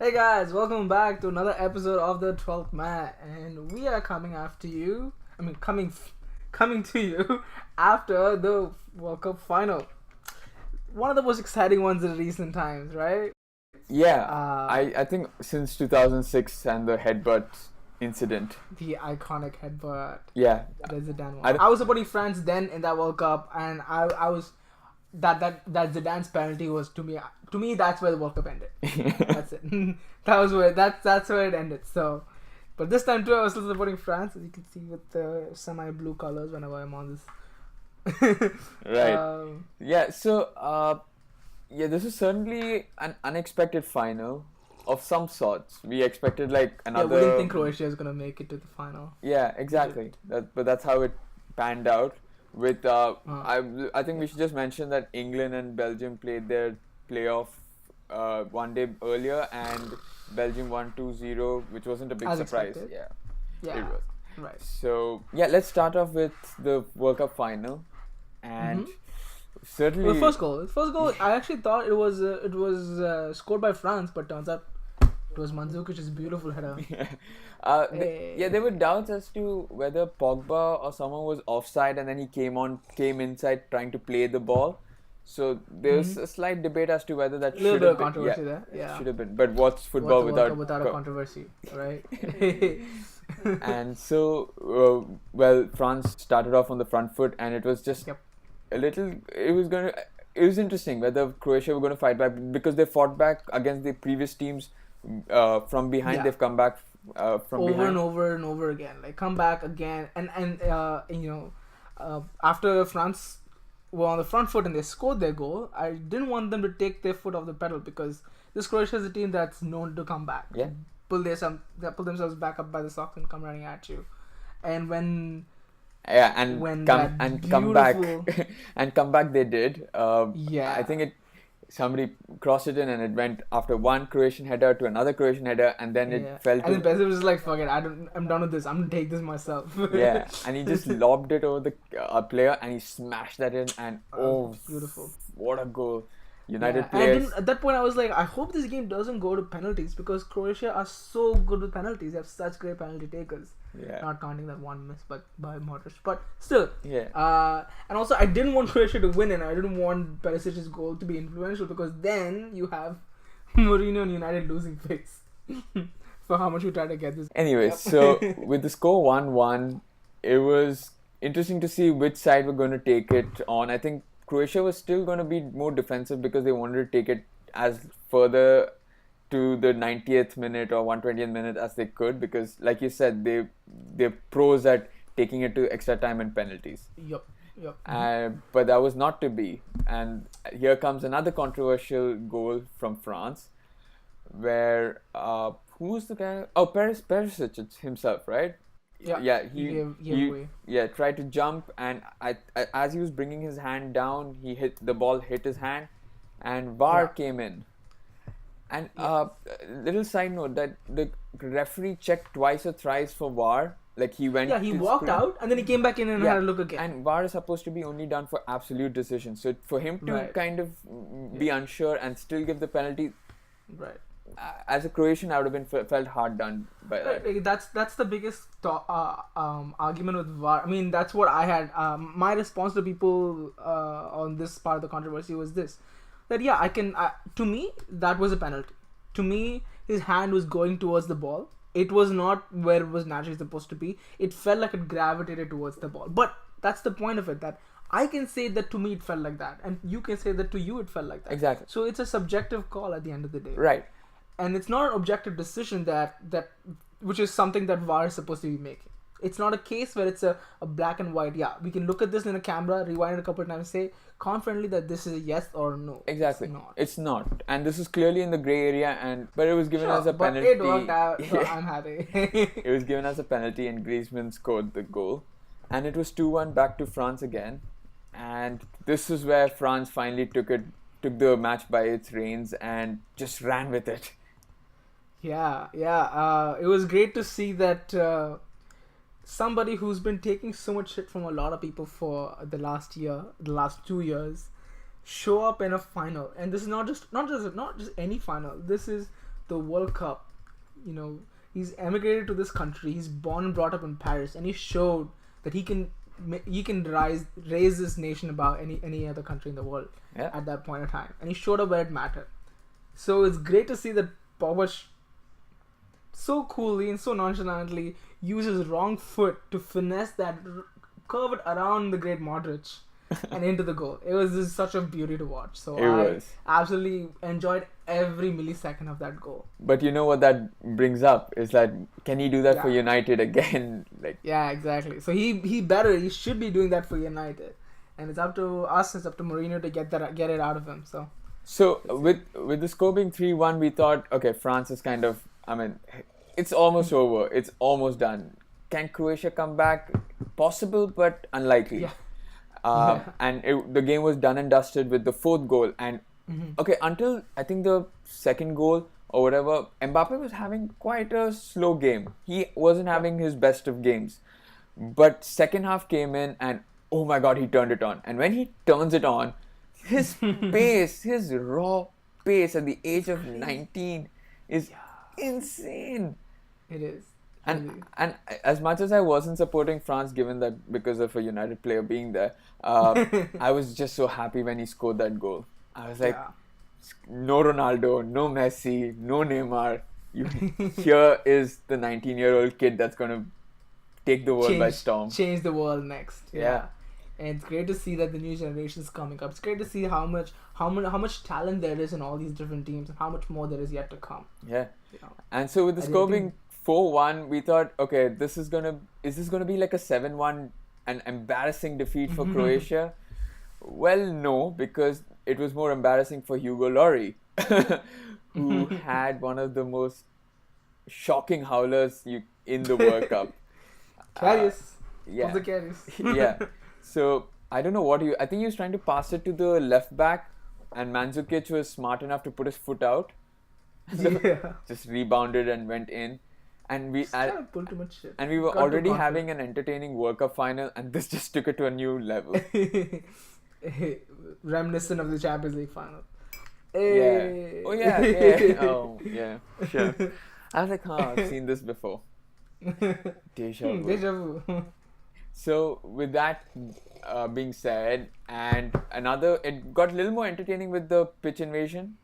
Hey guys, welcome back to another episode of the 12th Man, and we are coming after you. Coming to you after the World Cup final. One of the most exciting ones in recent times, right? Yeah, Uh, I think since 2006 and the headbutt incident. the iconic headbutt, Yeah, the Zidane I one. I was supporting France then in that World Cup, and I was that Zidane's penalty was to me that's where the World Cup ended. don't. That's it. That's where it ended. So, but this time too, I was still supporting France, as you can see with the semi-blue colors whenever I'm on this. Right. Um, Yeah, yeah, this is certainly an unexpected final of some sorts. We expected like yeah, we didn't think another. Croatia was gonna make it to the final. Yeah, exactly. But that's how it panned out. With Uh, I think we should just mention that England and Belgium played their playoff one day earlier, and Belgium won 2-0, which wasn't a big As surprise. expected. Yeah, it Yeah, was. right. So yeah, let's start off with the World Cup final, and Mm-hmm. certainly. Well, the first goal, I actually thought it was scored by France, but turns out it was Mandzukic's beautiful header. Yeah, there were doubts as to whether Pogba or someone was offside, and then he came inside trying to play the ball. So there's a slight debate as to whether that A little should bit have of been. controversy Yeah, there. Yeah. should have been. But what's What's football a World Cup without? without a controversy, right? And so, well, France started off on the front foot, and it was just Yep. a little. It was interesting whether Croatia were going to fight back because they fought back against the previous teams from behind. Yeah. They've come back from Over behind. and over and over again, like come back again, and after France were on the front foot and they scored their goal, I didn't want them to take their foot off the pedal because this Croatia is a team that's known to come back, Yeah. pull themselves back up by the socks and come running at you, and when Yeah, and when come that come back beautiful- and come back they did. Yeah. I think somebody crossed it in and it went after one Croatian header to another Croatian header, and then yeah. it fell And then to Pesev was just like, fuck it, I'm done with this, I'm gonna take this myself. yeah, and he just lobbed it over the player and he smashed that in, and oh, beautiful. what a goal! United Yeah, and players. at that point, I was like, I hope this game doesn't go to penalties because Croatia are so good with penalties. They have such great penalty takers. Yeah, Not counting that one miss, but by Modric. But still, yeah. and also I didn't want Croatia to win, and I didn't want Perisic's goal to be influential because then you have Mourinho and United losing face for how much you try to get this. Anyway, Yep. so with the score 1-1, it was interesting to see which side were going to take it on. I think Croatia was still going to be more defensive because they wanted to take it as further to the 90th minute or 120th minute as they could because, like you said, they're pros at taking it to extra time and penalties. Yep. But that was not to be. And here comes another controversial goal from France where who's the guy? Oh, Perisic himself, right? Yeah. He gave away. tried to jump, and as he was bringing his hand down, the ball hit his hand, and VAR Yeah. came in. And Yeah. little side note that the referee checked twice or thrice for VAR. Like he went. Yeah, he to walked screen. out and then he came back in and Yeah, had a look again. And VAR is supposed to be only done for absolute decisions. So for him to Right. kind of be unsure and still give the penalty, Right. as a Croatian, I would have been felt hard done by that. Like, that's the biggest argument with VAR. I mean, that's what I had. My response to people on this part of the controversy was this: that yeah, to me that was a penalty. To me, his hand was going towards the ball. It was not where it was naturally supposed to be. It felt like it gravitated towards the ball. But that's the point of it. That I can say that to me it felt like that, and you can say that to you it felt like that. Exactly. So it's a subjective call at the end of the day. Right. And it's not an objective decision that which is something that VAR is supposed to be making. It's not a case where it's a black and white. Yeah, we can look at this in a camera, rewind it a couple of times, say confidently that this is a yes or no. Exactly. It's not. It's not. And this is clearly in the grey area, but it was given Sure, as a but penalty. it worked out, so Yeah. I'm happy. It was given as a penalty, and Griezmann scored the goal. And it was 2-1 back to France again. And this is where France finally took the match by its reins and just ran with it. Yeah. It was great to see that somebody who's been taking so much shit from a lot of people for the last 2 years, show up in a final. And this is not just any final. This is the World Cup, he's emigrated to this country. He's born and brought up in Paris, and he showed that he can raise this nation above any other country in the world at that point in time, and he showed up where it mattered. So it's great to see that Pogba so coolly and so nonchalantly uses his wrong foot to finesse that curve it around the great Modric and into the goal. It was just such a beauty to watch. So I absolutely enjoyed every millisecond of that goal. But you know what that brings up is that can he do that for United again? Yeah, exactly. So he should be doing that for United, and it's up to us. It's up to Mourinho to get it out of him. So with the score being 3-1, we thought, okay, France is kind of, it's almost over. It's almost done. Can Croatia come back? Possible, but unlikely. And the game was done and dusted with the fourth goal. And okay, until I think the second goal or whatever, Mbappe was having quite a slow game. He wasn't having his best of games. But second half came in and oh my God, he turned it on. And when he turns it on, his pace, his raw pace at the age of 19 is insane. It is. And as much as I wasn't supporting France, given that because of a United player being there, I was just so happy when he scored that goal. I was like, no Ronaldo, no Messi, no Neymar. Here is the 19-year-old kid that's going to take the world by storm. Change the world next. Yeah. And it's great to see that the new generation is coming up. It's great to see how much talent there is in all these different teams and how much more there is yet to come. Yeah. And so with the score being 4-1, we thought, okay, is this gonna be like a 7-1, an embarrassing defeat for Croatia? Well, no, because it was more embarrassing for Hugo Lloris, who had one of the most shocking howlers in the World Cup. Carries. Yeah. The carries. Yeah. So I don't know I think he was trying to pass it to the left back, and Mandzukic was smart enough to put his foot out. Just rebounded and went in. And we were already having an entertaining World Cup final, and this just took it to a new level. Reminiscent of the Champions League final. Yeah. Oh yeah. Oh yeah. Sure. I was like, I've seen this before. Deja vu. So with that being said, and it got a little more entertaining with the pitch invasion.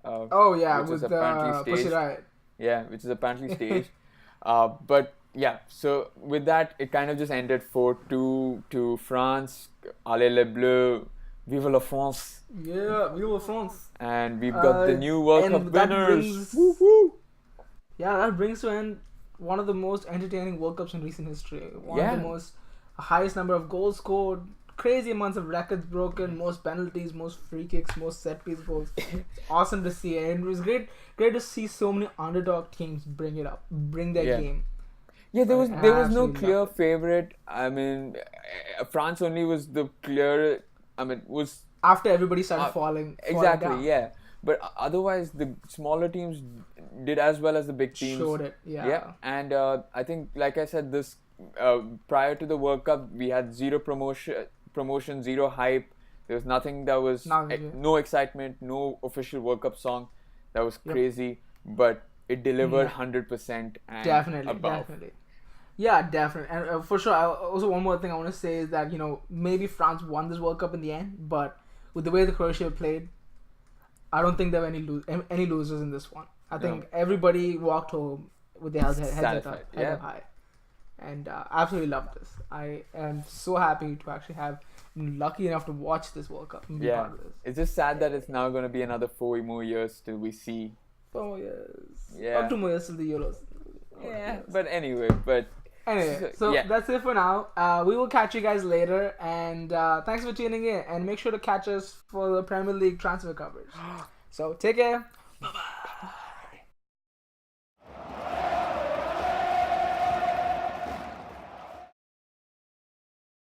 With the Pussy Riot. Yeah, which is apparently staged. But yeah, so with that, it kind of just ended 4-2 to France. Allez les Bleus, vive la France. Yeah, vive la France. And we've got the new World Cup winners. Yeah, that brings to end one of the most entertaining World Cups in recent history. One of the most highest number of goals scored, crazy amounts of records broken, most penalties, most free kicks, most set piece goals. It's awesome to see, and it was great to see so many underdog teams bring their game. Yeah, there was no clear favorite. France only was the clear. Was after everybody started falling. Exactly. Down. Yeah, but otherwise the smaller teams did as well as the big teams. Showed it. Yeah, and I think, like I said, this prior to the World Cup, we had zero promotion, zero hype. There was nothing that was no excitement, no official World Cup song. That was crazy, but it delivered 100% and definitely. Yeah, definitely. And for sure, also one more thing I want to say is that, maybe France won this World Cup in the end, but with the way the Croatia played, I don't think there were any losers in this one. I think everybody walked home with their heads up high. And absolutely loved this. I am so happy to actually have been lucky enough to watch this World Cup and be part of this. It's just sad that it's now going to be another 4 more years till we see. 4 more years. Yeah. Or 2 more years till the Euros. But anyway, so that's it for now. We will catch you guys later, and thanks for tuning in, and make sure to catch us for the Premier League transfer coverage. So take care.